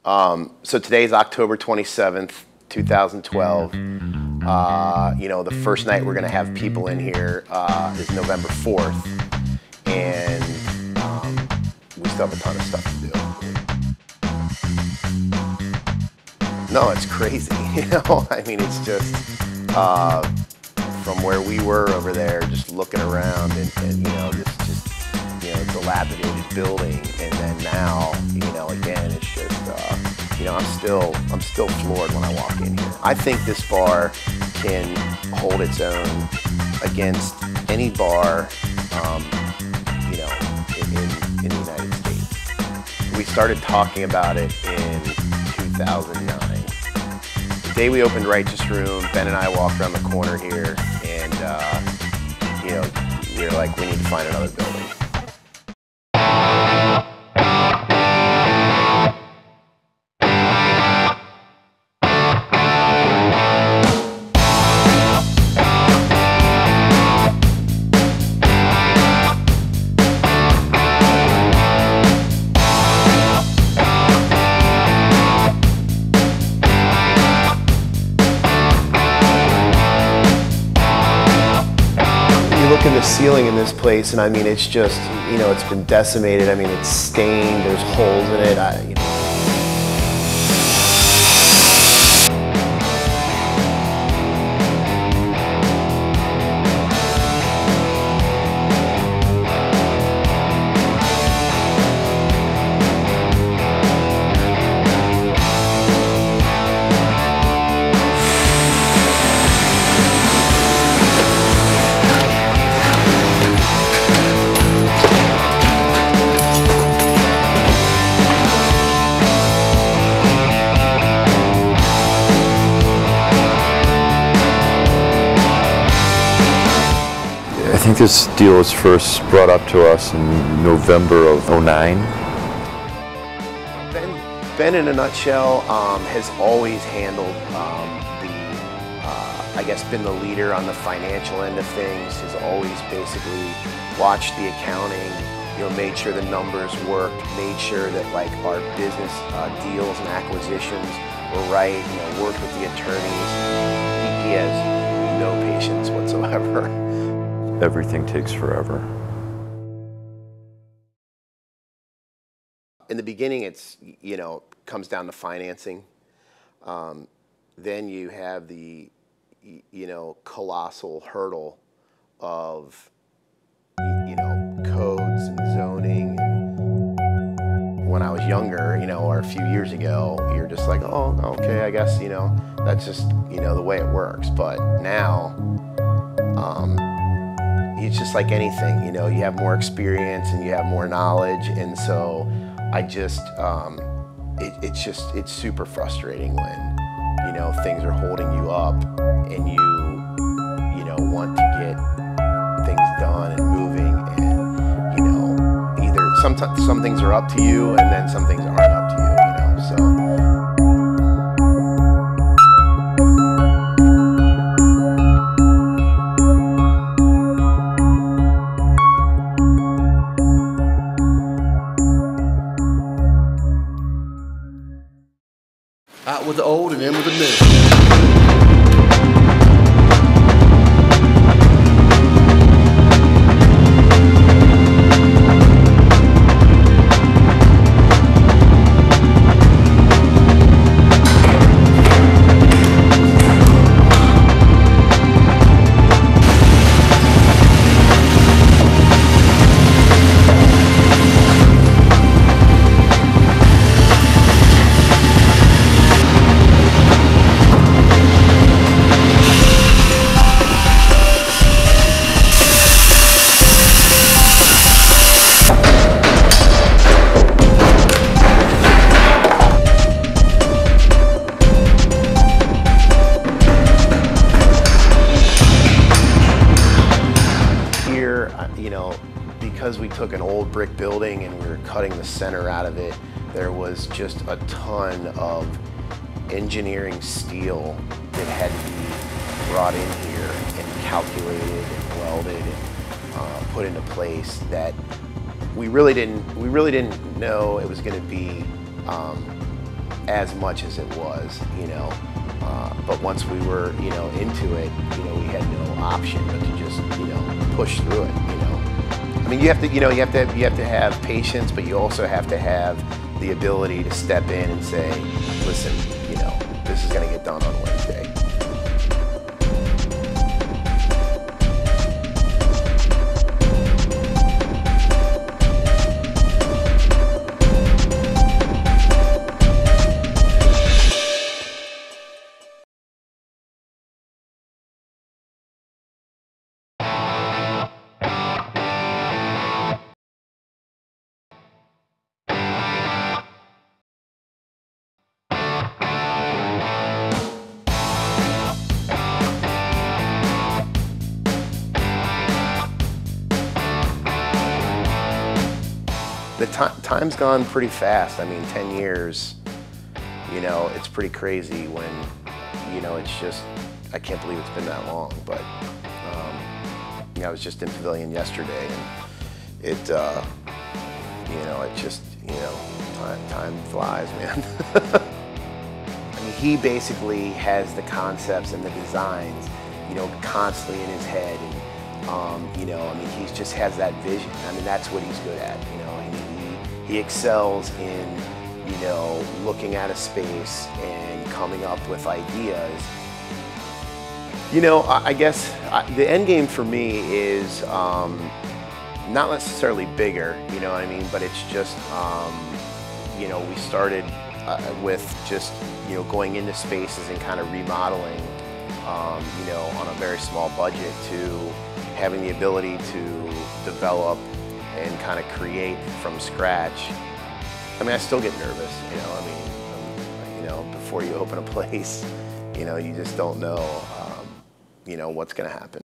So today's October 27th, 2012. You know, the first night we're gonna have people in here is November 4th, and we still have a ton of stuff to do. No, it's crazy, you know? I mean, it's just, from where we were over there, just looking around and you know, just, you know, dilapidated building, and then now, you know, again, it's just, you know, I'm still floored when I walk in here. I think this bar can hold its own against any bar, you know, in the United States. We started talking about it in 2009. The day we opened Righteous Room, Ben and I walked around the corner here, and you know, we were like, we need to find another building. Look in the ceiling in this place, and I mean, it's just, you know, it's been decimated. I mean, it's stained, there's holes in it, you know. I think this deal was first brought up to us in November of '09. Ben, in a nutshell, has always handled I guess, been the leader on the financial end of things. Has always basically watched the accounting, you know, made sure the numbers worked, made sure that like our business deals and acquisitions were right, you know, worked with the attorneys. He has no patience whatsoever. Everything takes forever. In the beginning, it's, you know, comes down to financing. Then you have the, you know, colossal hurdle of, you know, codes and zoning. And when I was younger, you know, or a few years ago, you're just like, oh, okay, I guess, you know, that's just, you know, the way it works. But now, it's just like anything, you know, you have more experience and you have more knowledge, and so I just, it's super frustrating when, you know, things are holding you up and you know, want to get things done and moving, and, you know, either sometimes some things are up to you and then some things aren't up to you, you know, so. Out with the old and in with the new. You know, because we took an old brick building and we were cutting the center out of it, there was just a ton of engineering steel that had to be brought in here and calculated and welded and put into place that we really didn't know it was going to be as much as it was, you know. But once we were, you know, into it, you know, we had no option but to just, you know, push through it, you know. I mean, you have to, you know, you have to have patience, but you also have to have the ability to step in and say, listen, you know, this is going to get done on Wednesday. The time's gone pretty fast. I mean, 10 years, you know, it's pretty crazy when, you know, it's just, I can't believe it's been that long. But, you know, I was just in Pavilion yesterday, and it, you know, it just, you know, time flies, man. I mean, he basically has the concepts and the designs, you know, constantly in his head. And, you know, I mean, he just has that vision. I mean, that's what he's good at, you know. He excels in, you know, looking at a space and coming up with ideas. You know, I guess the end game for me is not necessarily bigger, you know what I mean, but it's just, you know, we started with just, you know, going into spaces and kind of remodeling, you know, on a very small budget to having the ability to develop and kind of create from scratch. I mean, I still get nervous, you know, I mean, you know, before you open a place, you know, you just don't know, you know, what's going to happen.